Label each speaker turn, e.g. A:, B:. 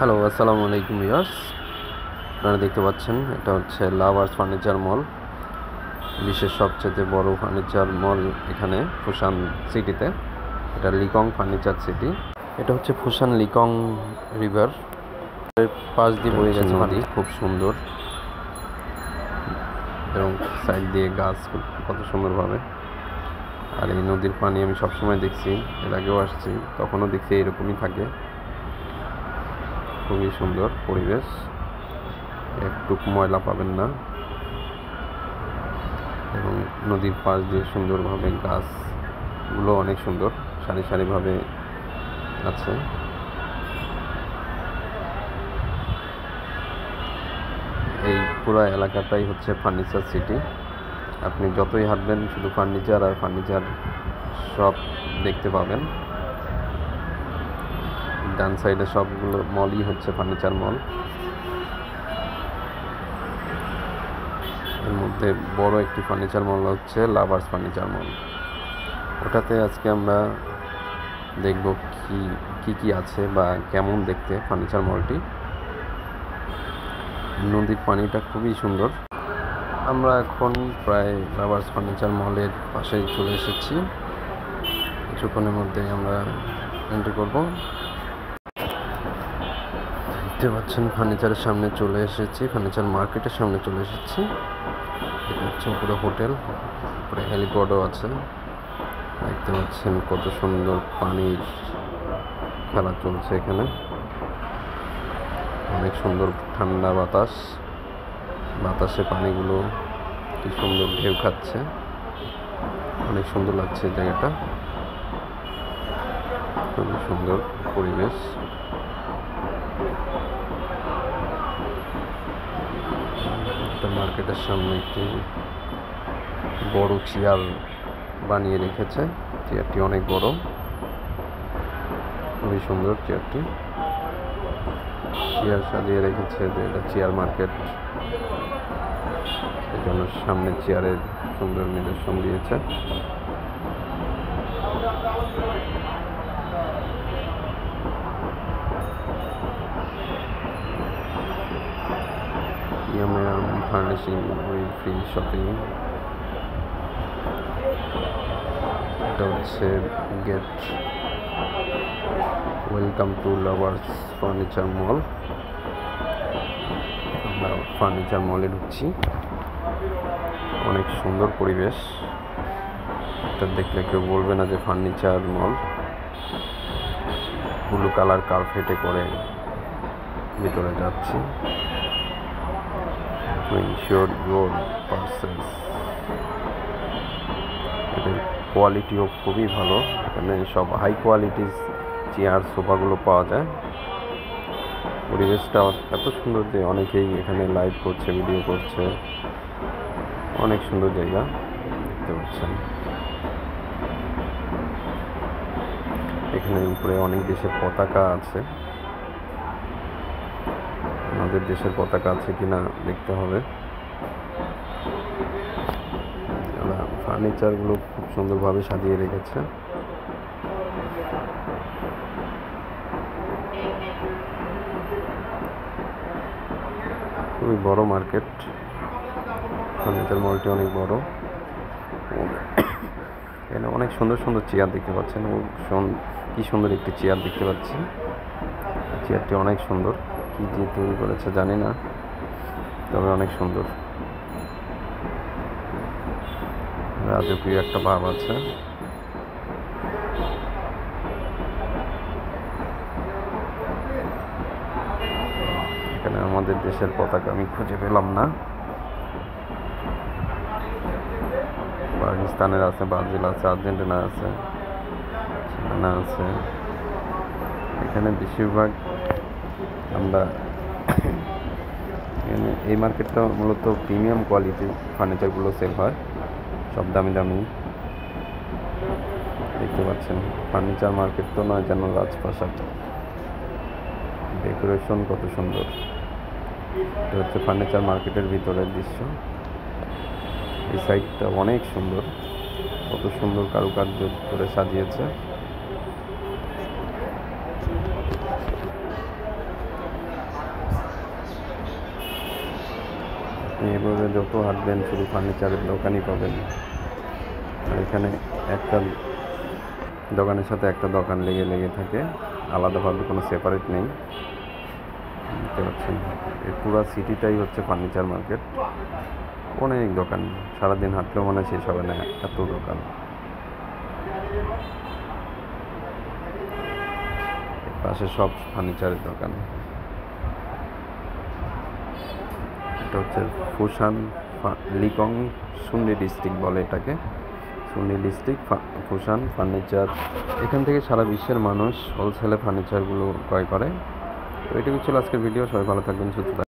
A: Hello, আসসালামু আলাইকুম viewers. আপনারা দেখতে পাচ্ছেন এটা হচ্ছে লাভার্স ফার্নিচার মল, বিশ্বের সবচেয়ে বড় ফার্নিচার মল এখানে ফুসান সিটিতে। এটা লিকং ফার্নিচার সিটি। এটা হচ্ছে ফুসান লিকং রিভার এর পাশ দিয়ে বয়ে গেছে নদী, খুব সুন্দর, এবং সাইড দিয়ে গাছ কত সুন্দরভাবে। আর এই নদীর পানি আমি সবসময় দেখছি, এর আগেও আসছি, তখনও দেখছি এরকমই থাকে। খুবই সুন্দর পরিবেশ, একটুক ময়লা পাবেন না, এবং নদীর পাশ দিয়ে সুন্দরভাবে গাছগুলো অনেক সুন্দর সারি সারিভাবে আছে। এই পুরো এলাকাটাই হচ্ছে ফার্নিচার সিটি। আপনি যতই হাঁটবেন শুধু ফার্নিচার আর ফার্নিচার সব দেখতে পাবেন। ডান সাইডে সবগুলো মলই হচ্ছে ফার্নিচার মল। এর মধ্যে বড় একটি ফার্নিচার মল হচ্ছে লাভার্স ফার্নিচার মল। ওটাতে আজকে আমরা দেখব কি আছে বা কেমন দেখতে ফার্নিচার মলটি। নদীর পানিটা খুবই সুন্দর। আমরা এখন প্রায় লাভার্স ফার্নিচার মলের পাশেই চলে এসেছি। কিছুক্ষণের মধ্যেই আমরা এন্ট্রি করব। দেখতে পাচ্ছেন ফার্নিচারের সামনে চলে এসেছি, ফার্নিচার মার্কেটের সামনে চলে এসেছি। এটা হচ্ছে উপরে হোটেল, উপরে হেলিপ্যাডও আছে। দেখতে পাচ্ছেন কত সুন্দর পানির খেলা চলছে এখানে। অনেক সুন্দর ঠান্ডা বাতাসে পানিগুলো কি সুন্দর ঢেউ খাচ্ছে। অনেক সুন্দর লাগছে জায়গাটা, খুবই সুন্দর পরিবেশ। একটা মার্কেটের সামনে একটি বড় চেয়ার বানিয়ে রেখেছে। চেয়ারটি অনেক বড়, খুবই সুন্দর চেয়ারটি। চেয়ার সাজিয়ে রেখেছে যে এটা চেয়ার মার্কেট, এই জন্য সামনে চেয়ারের সুন্দর নিদর্শন দিয়েছে। Furnishing with free shopping. এটা হচ্ছে gate. Welcome to lovers furniture mall. আমরা ফার্নিচার মলে ঢুকছি। অনেক সুন্দর পরিবেশ, এটা দেখলে কেউ বলবে না যে ফার্নিচার মল। ব্লু কালার কার্পেটে করে ভিতরে যাচ্ছি। Ensure your parcels. এদের কোয়ালিটিও খুবই ভালো। এখানে সব হাই কোয়ালিটির চেয়ার সোফাগুলো পাওয়া যায়। পরিবেশটা এত সুন্দর যে অনেকেই এখানে লাইভ করছে, ভিডিও করছে। অনেক সুন্দর জায়গা, দেখতে পাচ্ছেন। এখানে উপরে অনেক দেশের পতাকা আছে। আমাদের দেশের পতাকা আছে কিনা দেখতে হবে। ফার্নিচারগুলো খুব সুন্দরভাবে সাজিয়ে রেখেছে। খুবই বড় মার্কেট, ফার্নিচার মলটি অনেক বড়। এখানে অনেক সুন্দর সুন্দর চেয়ার দেখতে পাচ্ছেন। কি সুন্দর একটি চেয়ার দেখতে পাচ্ছি। চেয়ারটি অনেক সুন্দর, কি দিয়ে তৈরি করেছে জানি না, তবে অনেক সুন্দর। রাজকীয় একটা ভাব আছে। এখানে আমাদের দেশের পতাকা আমি খুঁজে পেলাম না। পাকিস্তানের আছে, ব্রাজিল আছে, আর্জেন্টিনা আছে, চায়না আছে। এখানে বেশিরভাগ আমরা এই মার্কেটটা মূলত প্রিমিয়াম কোয়ালিটির ফার্নিচারগুলো সেল হয়, সব দামি দামি। দেখতে পাচ্ছেন ফার্নিচার মার্কেট তো নয় যেন রাজপ্রাসাদ। ডেকোরেশন কত সুন্দর। এটা হচ্ছে ফার্নিচার মার্কেটের ভিতরের দৃশ্য। এই সাইডটা অনেক সুন্দর, কত সুন্দর কারুকার্য করে সাজিয়েছে। এভাবে যত হাঁটবেন শুধু ফার্নিচারের দোকানই পাবেন। আর এখানে একটা দোকানের সাথে একটা দোকান লেগে লেগে থাকে, আলাদাভাবে কোনো সেপারেট নেই। দেখতে পাচ্ছেন এই পুরো সিটিটাই হচ্ছে ফার্নিচার মার্কেট। অনেক দোকান, সারাদিন হাঁটলেও মনে হয় শেষ হবে না, এত দোকান। পাশে সব ফার্নিচারের দোকান। এটা হচ্ছে ফুসান লিকং সুন্নি ডিস্ট্রিক্ট বলে এটাকে, সুন্নি ডিস্ট্রিক্ট ফুসান ফার্নিচার। এখান থেকে সারা বিশ্বের মানুষ হোলসেলে ফার্নিচারগুলো ক্রয় করে। তো এটুকু ছিল আজকের ভিডিও। সবাই ভালো থাকবেন, সুস্থ থাকবেন।